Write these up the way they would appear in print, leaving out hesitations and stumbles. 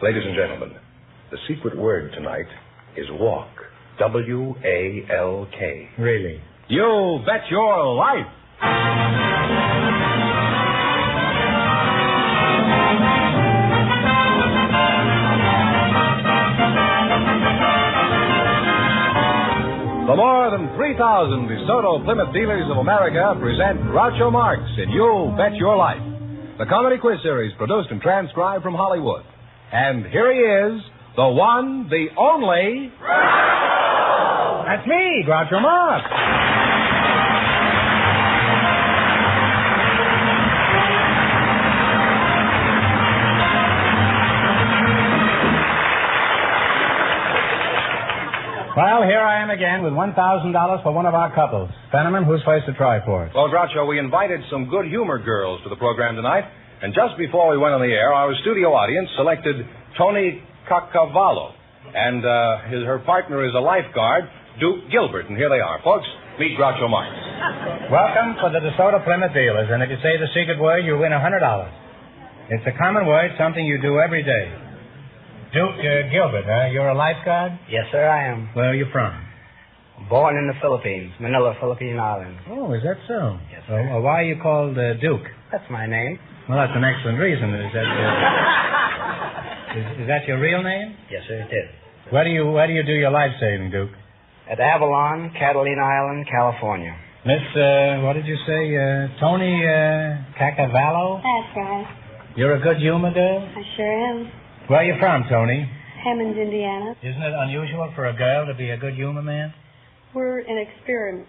Ladies and gentlemen, the secret word tonight is walk. W-A-L-K. Really? You bet your life. The more than 3,000 DeSoto Plymouth dealers of America present Groucho Marx in You Bet Your Life, the comedy quiz series produced and transcribed from Hollywood. And here he is, the one, the only... Groucho! That's me, Groucho Marx. Well, here I am again with $1,000 for one of our couples. Fenneman, who's first to try for it? Well, Groucho, we invited some good humor girls to the program tonight, and just before we went on the air, our studio audience selected Tony Cacavallo, and her partner is a lifeguard, Duke Gilbert, and here they are. Folks, meet Groucho Marx. Welcome for the DeSoto Plymouth dealers, and if you say the secret word, you win $100. It's a common word, something you do every day. Duke Gilbert, you're a lifeguard? Yes, sir, I am. Where are you from? Born in the Philippines, Manila, Philippine Islands. Oh, is that so? Yes, sir. Why are you called Duke? That's my name. Well, that's an excellent reason. Is that your real name? Yes, sir, it is. Where do you do your life saving, Duke? At Avalon, Catalina Island, California. Miss, what did you say? Tony Cacavallo? That's right. You're a good humor girl? I sure am. Where are you from, Tony? Hammond, Indiana. Isn't it unusual for a girl to be a good humor man? We're an experiment.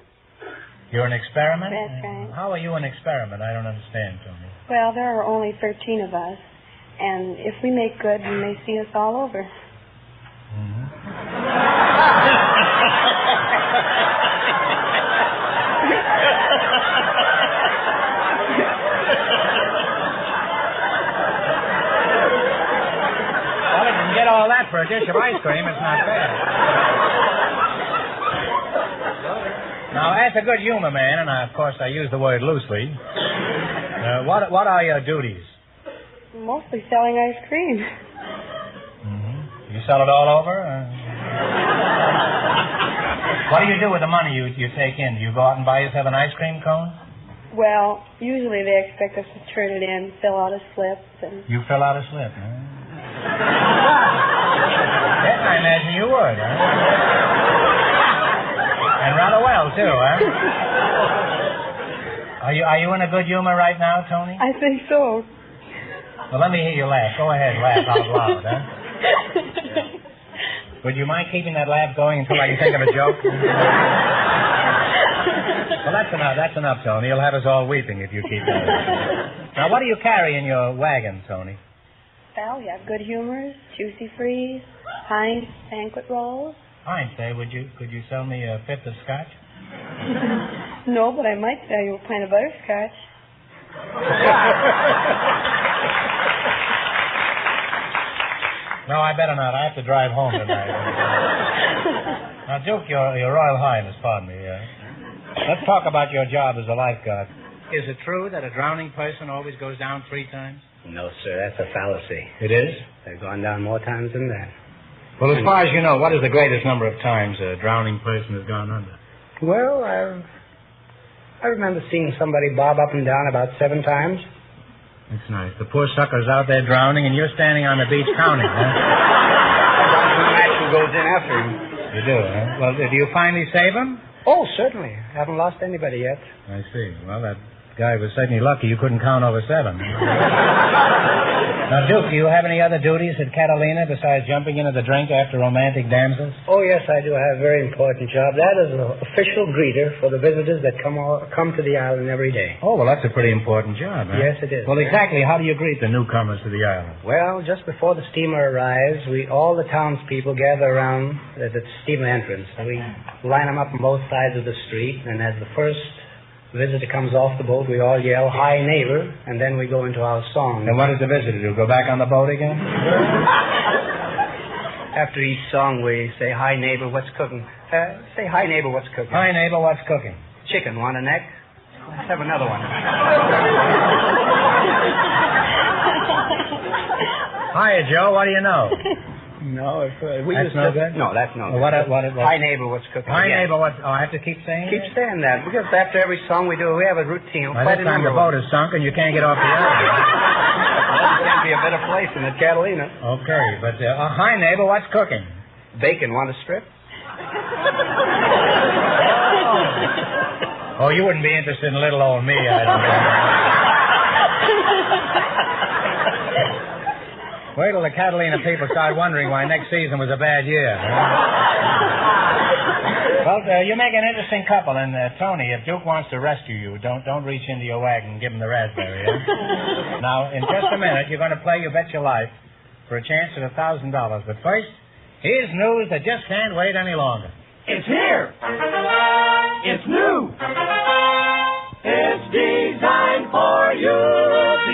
You're an experiment? That's right. How are you an experiment? I don't understand, Tony. Well, there are only 13 of us, and if we make good, you may see us all over. Mm-hmm. Well, if you can get all that for a dish of ice cream, it's not bad. Now, as a good humor man, and of course I use the word loosely, what are your duties? Mostly selling ice cream. Mm-hmm. You sell it all over? What do you do with the money you take in? Do you go out and buy yourself an ice cream cone? Well, usually they expect us to turn it in, fill out a slip, and... You fill out a slip, huh? Yes, I imagine you would, huh? And rather well, too, huh? Are you in a good humor right now, Tony? I think so. Well, let me hear you laugh. Go ahead, laugh out loud, huh? Would you mind keeping that laugh going until I can think of a joke? Well, that's enough, Tony. You'll have us all weeping if you keep that. Now, what do you carry in your wagon, Tony? Well, we have good humors, juicy freeze, Heinz banquet rolls. Fine, say, could you sell me a fifth of scotch? No, but I might sell you a pint of butterscotch. No, I better not. I have to drive home tonight. Now, Duke, your Royal Highness, pardon me. Let's talk about your job as a lifeguard. Is it true that a drowning person always goes down 3 times? No, sir, that's a fallacy. It is? They've gone down more times than that. Well, as far as you know, what is the greatest number of times a drowning person has gone under? Well, I remember seeing somebody bob up and down about 7 times. That's nice. The poor sucker's out there drowning, and you're standing on the beach counting, huh? Someone actually goes in after him. You do, huh? Well, do you finally save him? Oh, certainly. Haven't lost anybody yet. I see. Well, that guy was certainly lucky you couldn't count over 7. Now, Duke, do you have any other duties at Catalina besides jumping into the drink after romantic damsels? Oh, yes, I do. I have a very important job. That is an official greeter for the visitors that come to the island every day. Oh, well, that's a pretty important job, huh? Yes, it is. Well, exactly how do you greet the newcomers to the island? Well, just before the steamer arrives, all the townspeople gather around at the steamer entrance. We line them up on both sides of the street, and as the first visitor comes off the boat, we all yell, "Hi, neighbor," and then we go into our song. And what does the visitor do? Go back on the boat again? After each song, we say, "Hi, neighbor, what's cooking?" Say, "Hi, neighbor, what's cooking?" Hi, neighbor, what's cooking? Chicken. Want a neck? Let's have another one. Hiya, Joe. What do you know? No, That's no good? No, that's no Well, good. what? Hi, neighbor, what's cooking? Hi, Yeah. neighbor. What? Oh, I have to keep saying Keep it? saying that, because after every song we do, we have a routine. By this time the boat is sunk and you can't get off the island. There can't be a better place than at Catalina. Okay, but hi, neighbor. What's cooking? Bacon, want a strip? Oh, you wouldn't be interested in little old me, I don't think. Wait till the Catalina people start wondering why next season was a bad year. Well, you make an interesting couple, and Tony, if Duke wants to rescue you, don't reach into your wagon and give him the raspberry. Eh? Now, in just a minute, you're going to play You Betcha Life for a chance at $1,000. But first, here's news that just can't wait any longer. It's here. It's new. It's designed for you.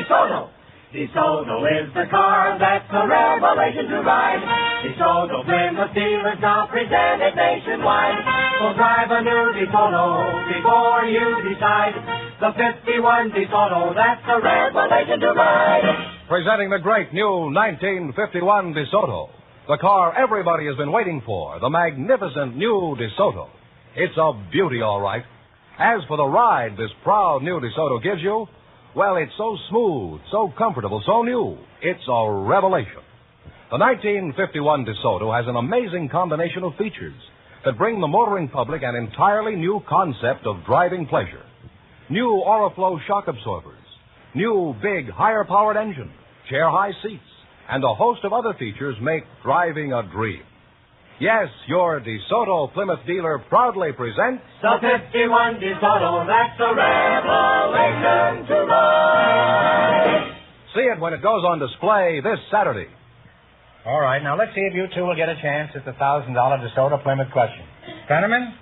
DeSoto. DeSoto is the car that's a revelation to ride. DeSoto Plymouth dealers now presented nationwide. So drive a new DeSoto before you decide. The 51 DeSoto, that's a revelation to ride. Presenting the great new 1951 DeSoto. The car everybody has been waiting for. The magnificent new DeSoto. It's a beauty, all right. As for the ride this proud new DeSoto gives you, well, it's so smooth, so comfortable, so new. It's a revelation. The 1951 DeSoto has an amazing combination of features that bring the motoring public an entirely new concept of driving pleasure. New Oriflow shock absorbers, new big, higher-powered engine, chair-high seats, and a host of other features make driving a dream. Yes, your DeSoto Plymouth dealer proudly presents The 51 DeSoto, that's a revelation to ride. See it when it goes on display this Saturday. All right, now let's see if you two will get a chance at the $1,000 DeSoto Plymouth question. Fenneman,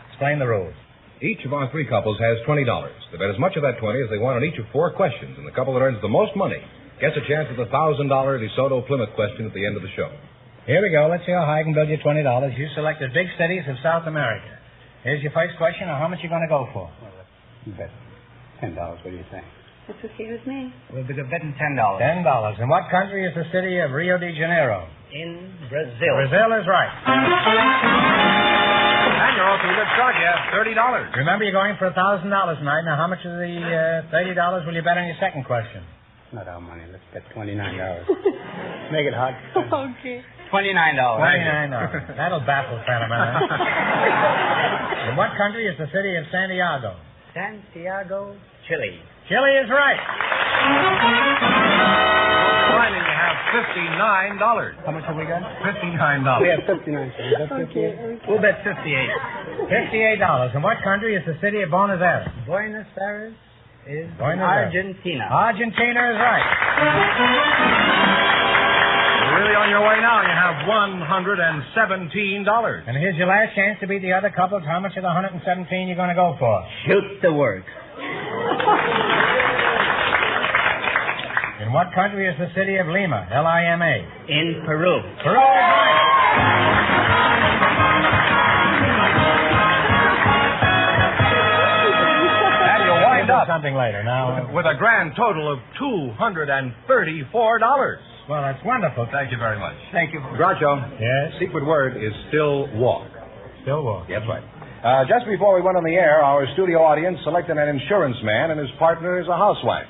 explain the rules. Each of our three couples has $20. They bet as much of that 20 as they want on each of four questions, and the couple that earns the most money gets a chance at the $1,000 DeSoto Plymouth question at the end of the show. Here we go. Let's see how high I can build you $20. You selected big cities of South America. Here's your first question. Now, how much are you going to go for? Bet $10, what do you think? That's okay with me. We'll be betting $10. $10. In what country is the city of Rio de Janeiro? In Brazil. Brazil is right. And you're off to a good start. You have $30. Remember, you're going for $1,000 tonight. Now, how much of the $30 will you bet on your second question? Not our money. Let's bet $29. Make it hot. Okay. $29. $29. That'll baffle Fenneman. In what country is the city of Santiago? Santiago, Chile. Chile is right. Finally, you have $59. How much have we got? $59. We have 59. Is that 58? We'll bet 58. $58. In what country is the city of Buenos Aires? Buenos Aires is Buenos Aires. Argentina. Argentina is right. You're really on your way now. You have $117. And here's your last chance to beat the other couples. How much of the 117 you're going to go for? Shoot the word. In what country is the city of Lima? Lima. In Peru. Peru is right. And you wind We'll up do something later. Now, with a grand total of $234. well, that's wonderful. Thank you very much. Thank you. Groucho, Yes, secret word is still walk. still walk. That's right. Just before we went on the air, our studio audience selected an insurance man, and his partner is a housewife.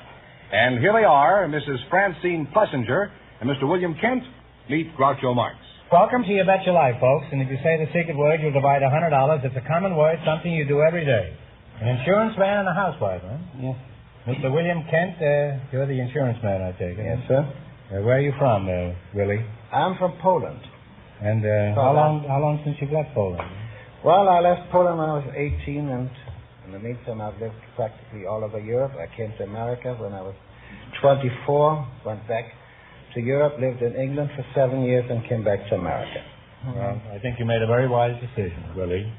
And here they are, Mrs. Francine Plessinger and Mr. William Kent. Meet Groucho Marx. Welcome to You Betcha Life, folks. And if you say the secret word, you'll divide $100. It's a common word, something you do every day. An insurance man and a housewife, huh? Yes. Mr. William Kent, you're the insurance man, I take it. Yes, sir. Where are you from, Willie? I'm from Poland. And how long since you've left Poland? Well, I left Poland when I was 18, and in the meantime, I've lived practically all over Europe. I came to America when I was 24, went back to Europe, lived in England for 7 years, and came back to America. Well, I think you made a very wise decision, Willie.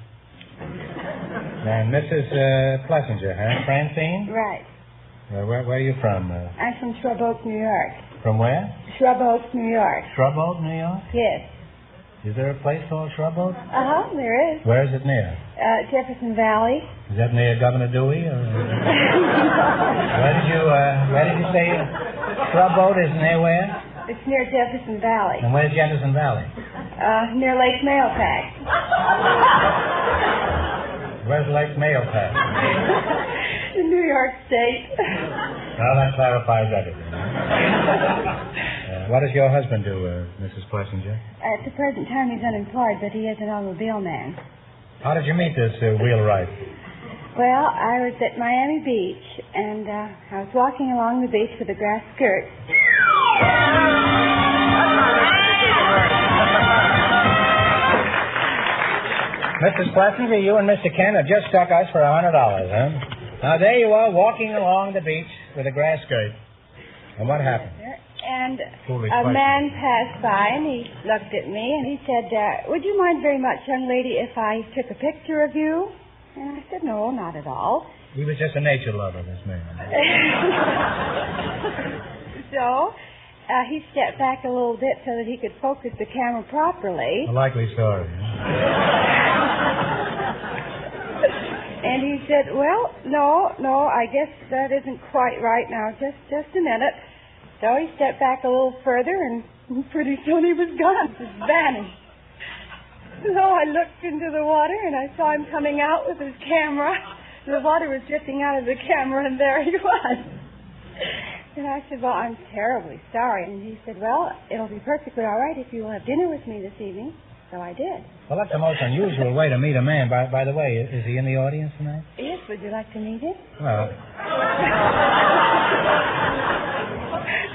And Mrs. Plessinger, huh? Francine? Right. Where are you from? I'm from Shrub Oak, New York. From where? Shrub Oak, New York. Shrub Oak, New York? Yes. Is there a place called Shrub Oak? There is. Where is it near? Jefferson Valley. Is that near Governor Dewey? Or... where did you say Shrub Oak is near where? It's near Jefferson Valley. And where's Jefferson Valley? Near Lake Mahopac. Where's Lake Mahopac? In New York State. Well, that clarifies everything. What does your husband do, Mrs. Plessinger? At the present time, he's unemployed, but he is an automobile man. How did you meet this wheelwright? Well, I was at Miami Beach, and I was walking along the beach with a grass skirt. Mrs. Plessinger, you and Mr. Kent have just stuck us for $100, huh? Now, there you are, walking along the beach with a grass skirt. And what happened? And a man passed by, and he looked at me, and he said, would you mind very much, young lady, if I took a picture of you? And I said, no, not at all. He was just a nature lover, this man. So, he stepped back a little bit so that he could focus the camera properly. A likely story. And he said, well, no, I guess that isn't quite right now. Just a minute. So he stepped back a little further, and pretty soon he was gone. Just vanished. So I looked into the water, and I saw him coming out with his camera. The water was dripping out of the camera, and there he was. And I said, well, I'm terribly sorry. And he said, well, it'll be perfectly all right if you will have dinner with me this evening. So I did. Well, that's the most unusual way to meet a man. By the way, is he in the audience tonight? Yes, would you like to meet him? Well...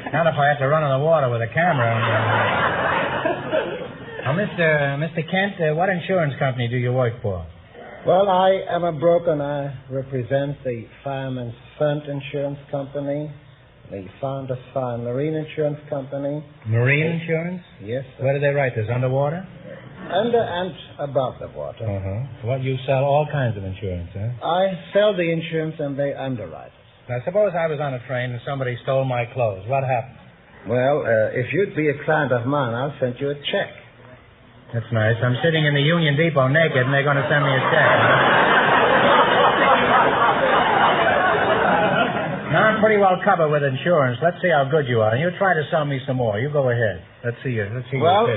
Not if I have to run on the water with a camera. Now, Mr. Kent, what insurance company do you work for? Well, I am a broker, and I represent the Fireman's Fund Insurance Company, the Founders Fire and Marine Insurance Company. Marine insurance? Yes, sir. Where do they write this? Underwater? Under and above the water. Uh-huh. Well, you sell all kinds of insurance, huh? I sell the insurance, and they underwrite it. Now, suppose I was on a train and somebody stole my clothes. What happened? Well, if you'd be a client of mine, I'll send you a check. That's nice. I'm sitting in the Union Depot naked, and they're going to send me a check. Now, I'm pretty well covered with insurance. Let's see how good you are. And you try to sell me some more. You go ahead. Let's see your Well,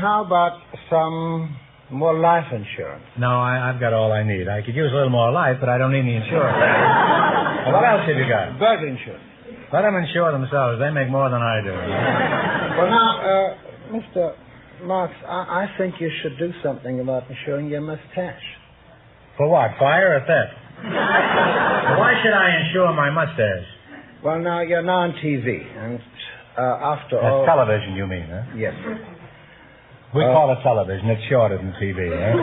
how about some more life insurance? No, I've got all I need. I could use a little more life, but I don't need any insurance. Well, what else have you got? Bird insurance. Let them insure themselves. They make more than I do. Well, now, Mr. Marks, I think you should do something about insuring your mustache. For what, fire or theft? Why should I insure my mustache? Well, now, you're now on TV, and after all... That's television, you mean, huh? Yes. We call it television. It's shorter than TV, huh?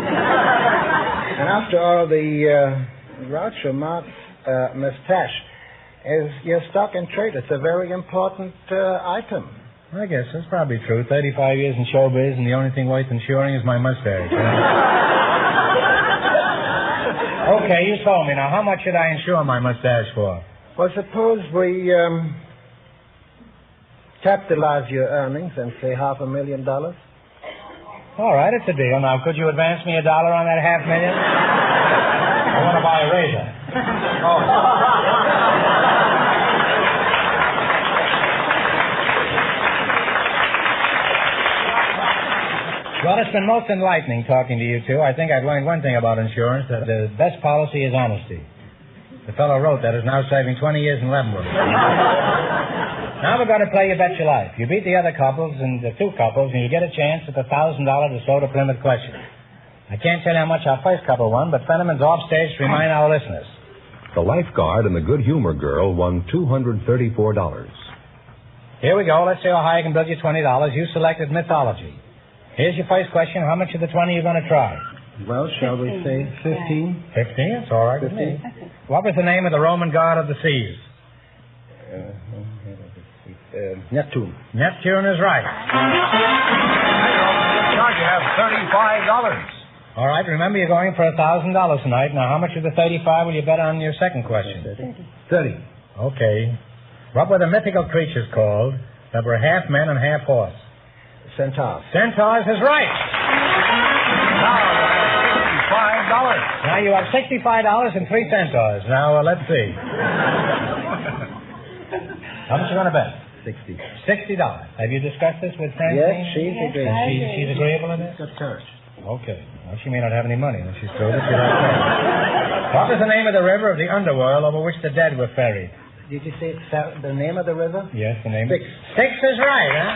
And after all, the Groucho Marx mustache is your stock and trade. It's a very important item. I guess that's probably true. 35 years in showbiz, and the only thing worth insuring is my mustache. Okay, you told me. Now, how much should I insure my mustache for? Well, suppose we capitalize your earnings and say $500,000. All right, it's a deal. Now, could you advance me $1 on that $500,000? I want to buy a razor. Oh. Well, it's been most enlightening talking to you two. I think I've learned one thing about insurance, that the best policy is honesty. The fellow wrote that is now serving 20 years in Leavenworth. Now we're going to play you Betcha Life. You beat the other couples and the two couples, and you get a chance at the $1,000 DeSoto Plymouth question. I can't tell you how much our first couple won, but Fenneman's offstage to remind our listeners. The lifeguard and the good humor girl won $234. Here we go. Let's see how high I can build you $20. You selected mythology. Here's your first question. How much of the 20 are you going to try? Well, shall we say 15? 15? That's all right with me. What was the name of the Roman god of the seas? Neptune. Neptune is right. Now you have $35. All right, remember you're going for $1,000 tonight. Now, how much of the 35 will you bet on your second question? 30. Okay. What were the mythical creatures called that were half men and half horse? Centaurs. Centaurs is right. Now you have $65. Now you have $65 and 3 centaurs. Now, let's see. How much you going to bet? $60. $60. Have you discussed this with Francine? Yes, she's Yes, agreeable. I She's, agree. she's agreeable to this? Got church. Okay. Well, she may not have any money when she's through with it. What was the name of the river of the underworld over which the dead were ferried? Did you say the name of the river? Yes, the name. Styx. Styx is right, huh?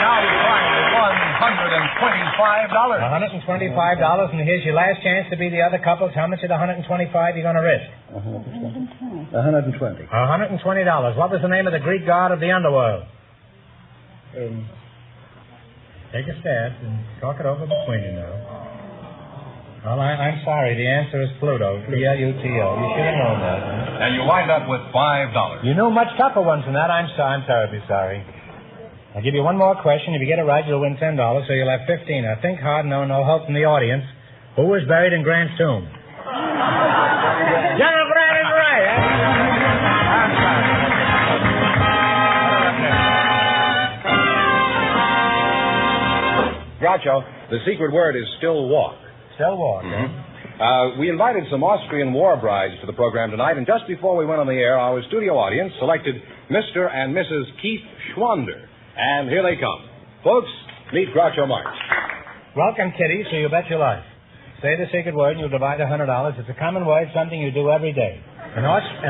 Now you find $125. $125, and here's your last chance to be the other couples. How much of the $125 you going to risk? 120. $120. What was the name of the Greek god of the underworld? Take a stab and talk it over between you now. Well, I'm sorry. The answer is Pluto. Pluto. You should have known that. Huh? And you wind up with $5. You knew much tougher ones than that. I'm terribly sorry. I'll give you one more question. If you get it right, you'll win $10, so you'll have 15. Now, think hard. No help from the audience. Who was buried in Grant's tomb? General Grant is right. I'm sorry. Groucho, the secret word is still walk. Still walk, We invited some Austrian war brides to the program tonight, and just before we went on the air, our studio audience selected Mr. and Mrs. Keith Schwander. And here they come. Folks, meet Groucho Marx. Welcome, kiddies, to You Betcha Life. Say the secret word and you'll divide $100. It's a common word, something you do every day. An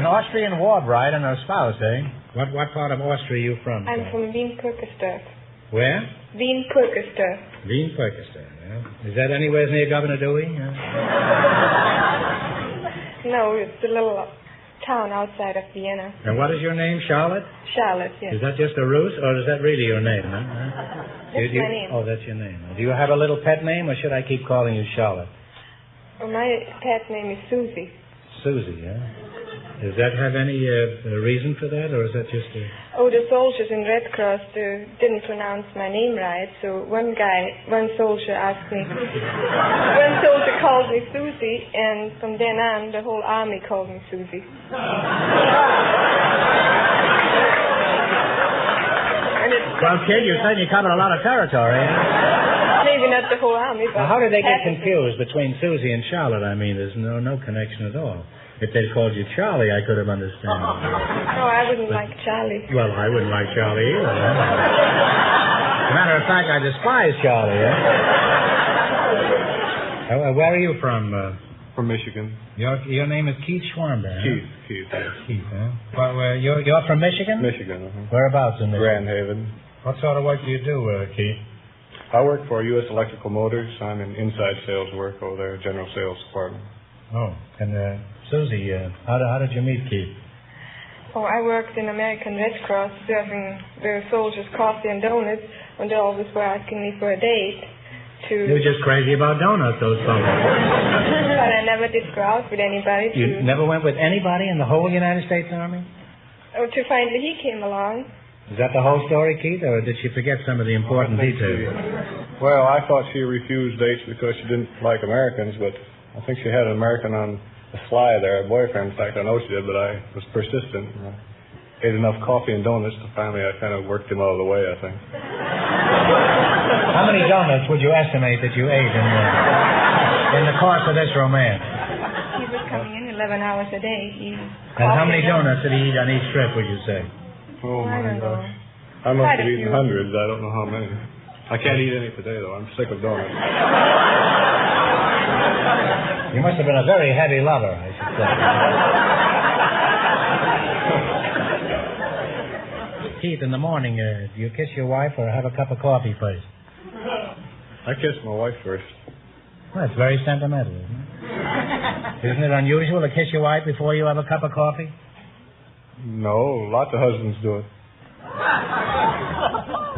Austrian war bride and her spouse, eh? What part of Austria are you from? I'm from Wien-Purkestadt. Where? Wien-Purkestadt. Wien-Purkestadt, yeah. Is that anywhere near Governor Dewey? No, it's a little town outside of Vienna. And what is your name, Charlotte? Charlotte, yes. Is that just a ruse, or is that really your name? Huh? That's my name. Oh, that's your name. Do you have a little pet name, or should I keep calling you Charlotte? Well, my pet name is Susie. Susie, yeah? Does that have any reason for that, or is that just a... Oh, the soldiers in Red Cross didn't pronounce my name right, so one soldier asked me... One soldier called me Susie, and from then on, the whole army called me Susie. Well, kid, you certainly covered a lot of territory. Maybe not the whole army, but... Now, how did they get half of it. confused between Susie and Charlotte? I mean, there's no connection at all. If they'd called you Charlie, I could have understood. No, I wouldn't like Charlie. Well, I wouldn't like Charlie either. As a matter of fact, I despise Charlie. Where are you from? From Michigan. Your name is Keith Schwarber. Huh? Keith. Keith, huh? Well, you're from Michigan? Michigan, Whereabouts in Michigan? Grand Haven. What sort of work do you do, Keith? I work for U.S. Electrical Motors. I'm in inside sales work over there, general sales department. Oh, and Susie, how did you meet Keith? Oh, I worked in American Red Cross serving the soldiers coffee and donuts when they always were asking me for a date to... You're just crazy about donuts, those fellows. But I never did go out with anybody. You never went with anybody in the whole United States Army? Oh, to finally he came along. Is that the whole story, Keith, or did she forget some of the important details? Well, I thought she refused dates because she didn't like Americans, but I think she had an American on the sly there, a boyfriend. In fact, I know she did, but I was persistent. I ate enough coffee and donuts to finally I kind of worked him out of the way, I think. How many donuts would you estimate that you ate in the course of this romance? He was coming in 11 hours a day. And how many donuts did he eat on each trip, would you say? Oh, I my don't know. gosh. I must Quite have a eaten few. hundreds. I don't know how many. I can't eat any today, though. I'm sick of donuts. You must have been a very heavy lover, I should say. Keith, in the morning, do you kiss your wife or have a cup of coffee first? I kissed my wife first. Well, that's very sentimental, isn't it? Isn't it unusual to kiss your wife before you have a cup of coffee? No, lots of husbands do it.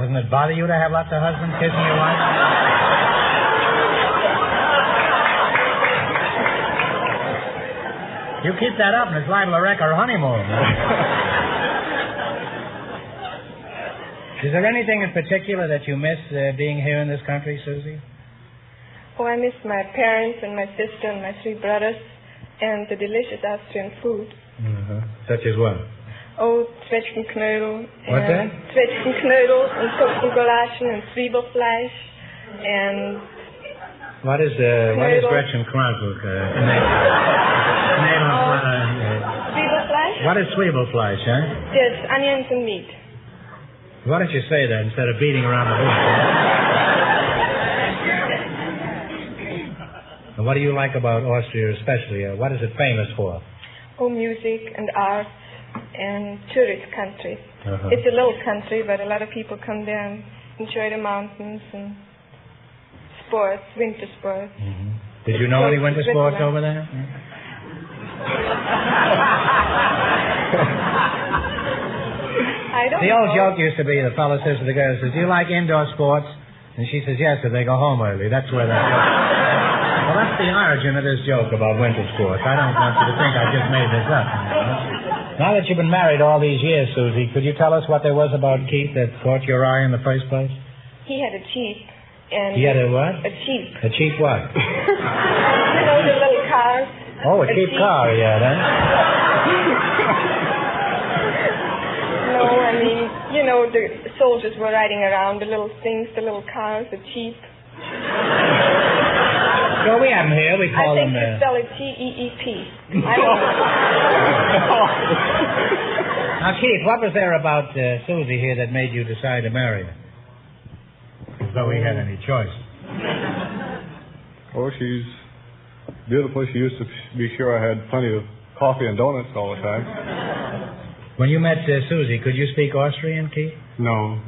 Doesn't it bother you to have lots of husbands kissing your wife? You keep that up and it's liable to wreck our honeymoon. Is there anything in particular that you miss being here in this country, Susie? Oh, I miss my parents and my sister and my 3 brothers and the delicious Austrian food. Such as what? Oh, Zwetschgenknödel. What's that? Zwetschgenknödel and Suppengoulaschen and Zwiebelfleisch and... What is Gretchen Kronfeld? Zwiebelfleisch? What is Zwiebelfleisch, huh? Yes, onions and meat. Why don't you say that instead of beating around the bush? And what do you like about Austria especially? What is it famous for? Oh, music and art and tourist country. Uh-huh. It's a little country, but a lot of people come there and enjoy the mountains and sports, winter sports. Mm-hmm. Did you know any winter sports over there? I don't The old know. joke used to be, the fellow says to the girl, says, do you like indoor sports? And she says, yes, if they go home early. That's where that goes. Well, that's the origin of this joke about winter sports. I don't want you to think I just made this up. Now that you've been married all these years, Susie, could you tell us what there was about Keith that caught your eye in the first place? He had a Jeep. And He had a what? A Jeep. A cheap what? You know, the little cars. Oh, a cheap car, yeah, then. No, I mean, you know, the soldiers were riding around, the little things, the little cars, the Jeep. So we have them here. We call I think them... you spell it T-E-E-P. I don't know. Now, Keith, what was there about Susie here that made you decide to marry her? As though we had any choice. Oh, she's beautiful. She used to be sure I had plenty of coffee and donuts all the time. When you met Susie, could you speak Austrian, Keith? No.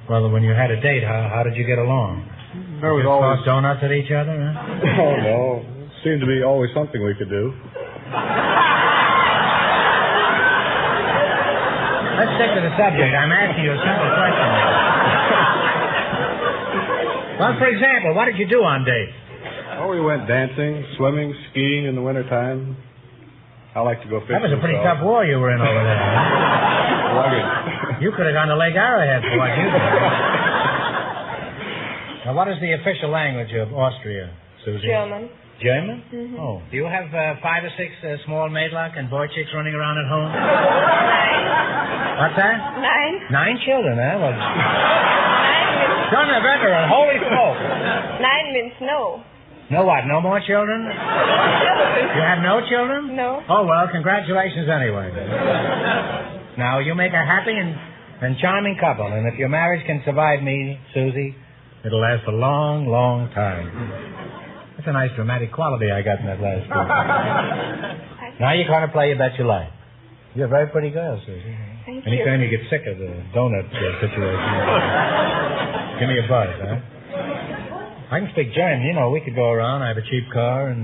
Well, when you had a date, how did you get along? There was Just always... toss donuts at each other, huh? Oh, no. Seemed to be always something we could do. Let's stick to the subject. I'm asking you a simple question. Well, for example, what did you do on dates? Oh, we went dancing, swimming, skiing in the wintertime. I like to go fishing. That was a pretty tough war you were in over there. Huh? Rugged. You could have gone to Lake Arrowhead for what you did. Now, what is the official language of Austria, Susie? German. German? Mm-hmm. Oh. Do you have 5 or 6 small maidluck and boy chicks running around at home? 9. What's that? 9. 9 children, huh? Well, 9 means... son of veteran, holy smoke. 9 means no. No what? No more children? You have no children? No. Oh, well, congratulations anyway. Now, you make a happy and charming couple, and if your marriage can survive me, Susie, it'll last a long, long time. That's a nice dramatic quality I got in that last one. Now you're going to play your Betcha Life. You're a very pretty girl, Susie. Thank Anytime you. you get sick of the donut situation, give me a buzz, huh? I can speak German. You know, we could go around. I have a cheap car and...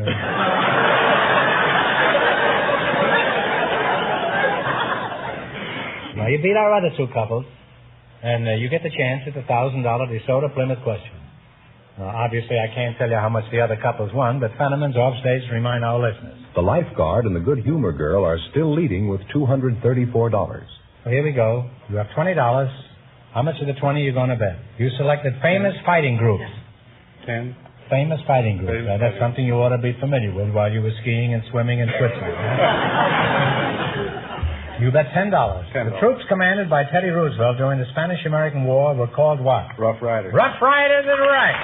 Now, you beat our other 2 couples, and you get the chance at the $1,000 DeSoto Plymouth question. Obviously, I can't tell you how much the other couples won, but Fenneman's offstage to remind our listeners. The lifeguard and the good humor girl are still leading with $234. Well, here we go. You have $20. How much of the 20 are you going to bet? You selected famous fighting groups. 10. Famous fighting groups. That's something you ought to be familiar with while you were skiing and swimming in Switzerland. You bet $10. The troops commanded by Teddy Roosevelt during the Spanish-American War were called what? Rough Riders. Rough Riders is right.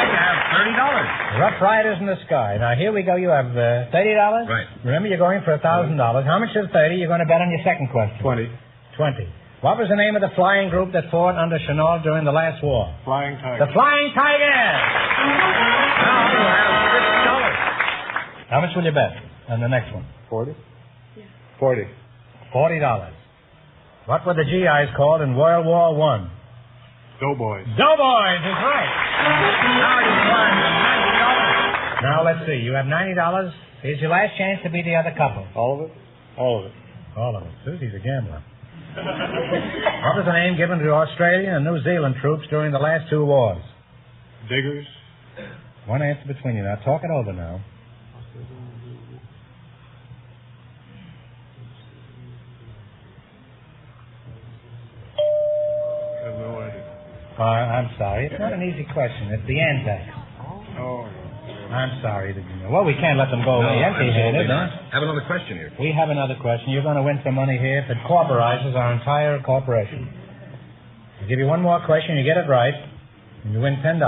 You have $30. Rough Riders in the Sky. Now, here we go. You have $30. Right. Remember, you're going for $1,000. How much of the 30 you're going to bet on your second question? 20. 20. What was the name of the flying group that fought under Chennault during the last war? Flying Tiger. The Flying Tigers. Now you have $50. How much will you bet on the next one? 40? Yeah. 40. $40. What were the GIs called in World War I? Doughboys. Doughboys is right. Now you've won $90. Now let's see. You have $90. Here's your last chance to be the other couple. All of it? All of it. All of it. Susie's a gambler. What was the name given to Australian and New Zealand troops during the last 2 wars? Diggers. One answer between you. Now, talk it over now. I have no idea. I'm sorry. It's not an easy question. It's the Anzacs. Oh. I'm sorry that you know. Well, we can't let them go away empty-handed. Have another question here. We have another question. You're going to win some money here if it corporizes our entire corporation. I'll give you one more question. You get it right, and you win $10.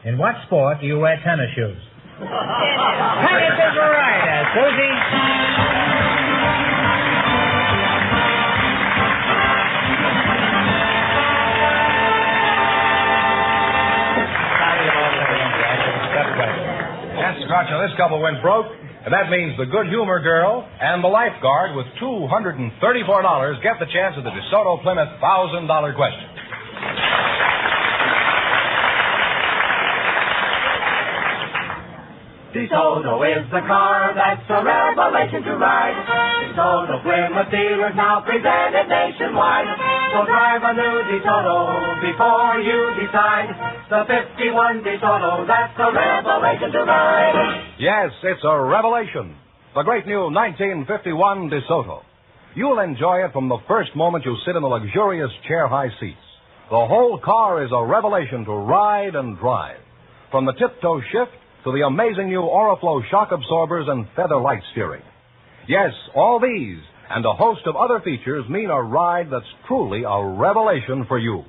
In what sport do you wear tennis shoes? Tennis is right, Susie. Groucho, this couple went broke, and that means the good humor girl and the lifeguard with $234 get the chance at the DeSoto Plymouth $1,000 question. DeSoto is the car that's a revelation to ride. DeSoto Plymouth dealers now presented nationwide. So drive a new DeSoto before you decide. The 51 DeSoto, that's a revelation to ride. Yes, it's a revelation. The great new 1951 DeSoto. You'll enjoy it from the first moment you sit in the luxurious chair-high seats. The whole car is a revelation to ride and drive. From the tiptoe shift to the amazing new Oriflow shock absorbers and feather light steering. Yes, all these and a host of other features mean a ride that's truly a revelation for you.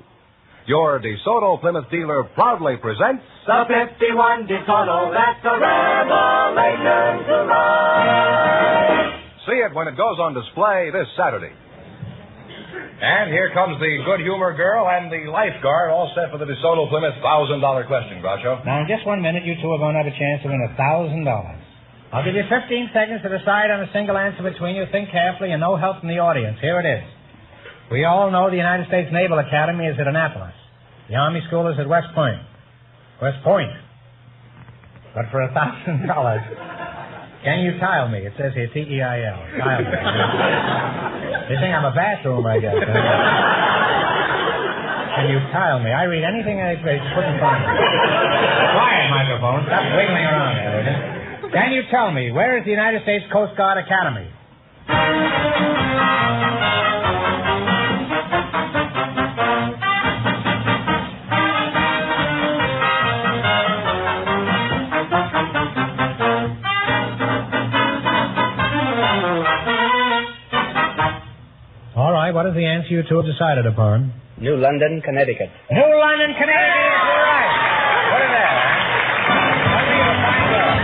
Your DeSoto Plymouth dealer proudly presents the 51 DeSoto, that's a revelation to ride. See it when it goes on display this Saturday. And here comes the good humor girl and the lifeguard, all set for the DeSoto Plymouth $1,000 question, Groucho. Now, in just 1 minute, you two are going to have a chance to win $1,000. I'll give you 15 seconds to decide on a single answer between you. Think carefully and no help from the audience. Here it is. We all know the United States Naval Academy is at Annapolis. The Army School is at West Point. West Point. But for $1,000, can you tile me? It says here T-E-I-L. Tile me. They think I'm a bathroom, I guess. Can you tile me? I read anything I put in front of me. Quiet, microphone. Stop wiggling around there, will you? Can you tell me, where is the United States Coast Guard Academy? All right, what is the answer you two have decided upon? New London, Connecticut. New London, Connecticut is right. Put it there. I'll be a fine girl.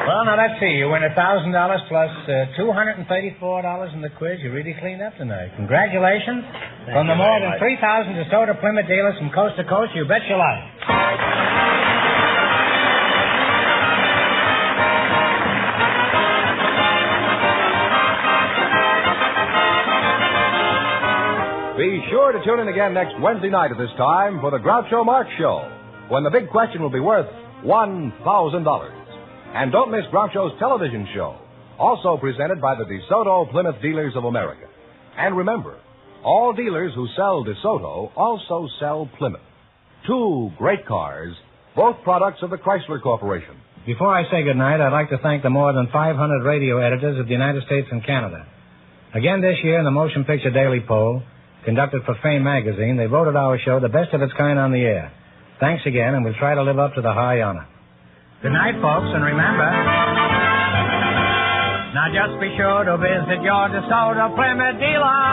Well, now let's see. You win $1,000 plus $234 in the quiz. You really cleaned up tonight. Congratulations. From the more than 3,000 DeSoto Plymouth dealers from coast to coast, you bet your life. Be sure to tune in again next Wednesday night at this time for the Groucho Marx Show, when the big question will be worth $1,000. And don't miss Groucho's television show, also presented by the DeSoto Plymouth Dealers of America. And remember, all dealers who sell DeSoto also sell Plymouth. Two great cars, both products of the Chrysler Corporation. Before I say goodnight, I'd like to thank the more than 500 radio editors of the United States and Canada. Again this year in the Motion Picture Daily Poll, conducted for Fame magazine, they voted our show the best of its kind on the air. Thanks again, and we'll try to live up to the high honor. Good night, folks, and remember, now just be sure to visit your DeSoto Plymouth dealer.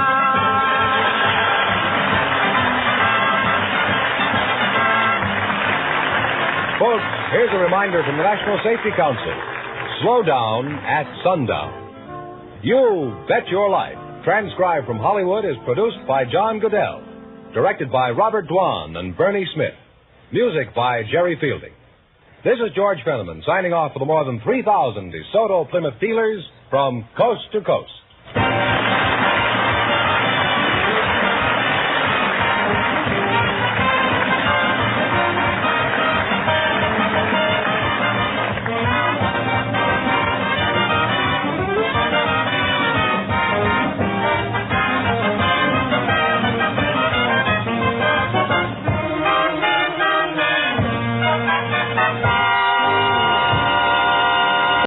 Folks, here's a reminder from the National Safety Council. Slow down at sundown. You Bet Your Life, transcribed from Hollywood, is produced by John Goodell. Directed by Robert Dwan and Bernie Smith. Music by Jerry Fielding. This is George Fenneman signing off for the more than 3,000 DeSoto Plymouth dealers from coast to coast.